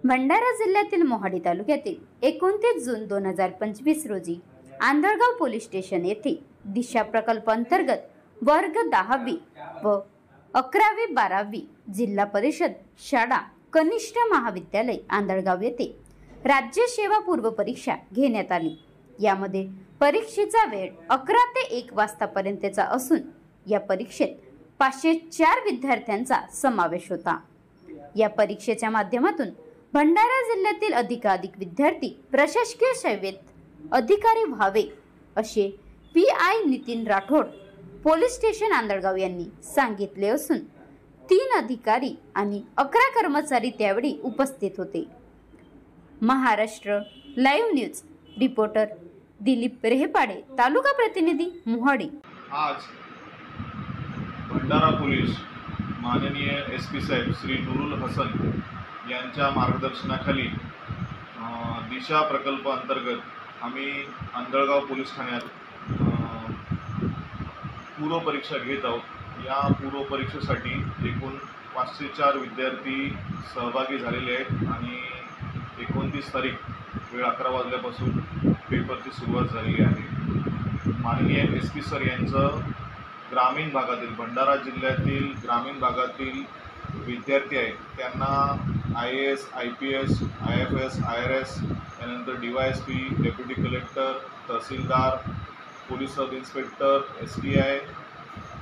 भंडारा जिल्ह्यातील मोहाडी तालुक्यातील 29 जून 2025 रोजी आंधळगाव पोलीस स्टेशन येथे दिशा प्रकल्प अंतर्गत वर्ग 10वी व 11वी 12वी जिल्हा परिषद शाळा कनिष्ठ महाविद्यालय आंधळगाव येथे राज्य सेवा पूर्व परीक्षा घेण्यात आली। यामध्ये परीक्षेचा वेळ 11 ते 1 वाजतापर्यंतचा असून या परीक्षेत 504 विद्यार्थ्यांचा समावेश होता। या परीक्षेच्या माध्यमातून भंडारा जिल्ह्यातील अधिकाधिक विद्यार्थी प्रशासकीय सेवेत अधिकारी व्हावे असे PI Nitin Rathod police station Andhalgaon यांनी सांगितले असून 3 अधिकारी आणि 11 कर्मचारी त्यावेळी उपस्थित होते। Maharashtra live news reporter Dilip Rehpade, taluka प्रतिनिधी मोहाडी। आज भंडारा पोलीस माननीय एसपी साहेब श्री नूरुल हसन यांच्या मार्गदर्शनाखाली दिशा प्रकल्प अंतर्गत आम्ही आंधळगाव पोलीस ठाण्यात पूर्व परीक्षा घेत आहोत। या पूर्व परीक्षेसाठी एकूण 504 विद्यार्थी सहभागी झालेले आहेत आणि 29 तारीख वेळ 11 वाजल्यापासून पेपरची सुरुवात झालेली आहे। माननीय एसपी सर यांचं ग्रामीण भागातील भंडारा जिल्ह्यातील ग्रामीण भागातील विद्यार्थी आहेत त्यांना IAS, IPS, IFS, IRS त्यानंतर DYSP, डेप्युटी कलेक्टर, तहसीलदार, पोलीस सब इन्स्पेक्टर, STI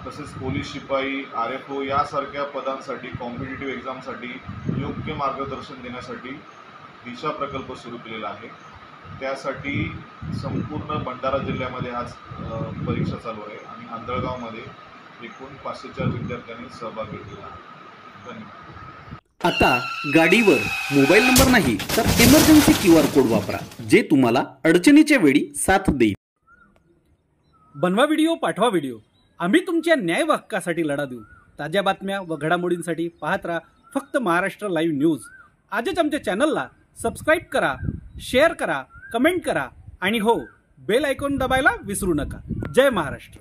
तसेच पोलीस शिपाई, RFO यासारख्या पदांसाठी कॉम्पिटिटिव्ह एक्झामसाठी योग्य मार्गदर्शन देण्यासाठी दिशा प्रकल्प सुरू केलेला आहे। त्यासाठी संपूर्ण भंडारा जिल्ह्यामध्ये आज परीक्षा चालू आहे आणि आंधळगावमध्ये एकूण 504 विद्यार्थ्यांनी सहभाग घेतला आहे। धन्यवाद। आता गाडीवर मोबाईल नंबर नाही तर इमर्जन्सी QR कोड वापरा, जे तुम्हाला अडचणीच्या वेळी साथ देईल। बनवा व्हिडिओ, पाठवा व्हिडिओ, आम्ही तुमच्या न्याय हक्कासाठी लढा देऊ। ताज्या बातम्या व घडामोडींसाठी पाहत राहा फक्त महाराष्ट्र लाईव्ह न्यूज। आजच आमच्या चॅनलला सबस्क्राईब करा, शेअर करा, कमेंट करा आणि हो, बेल आयकॉन दबायला विसरू नका। जय महाराष्ट्र।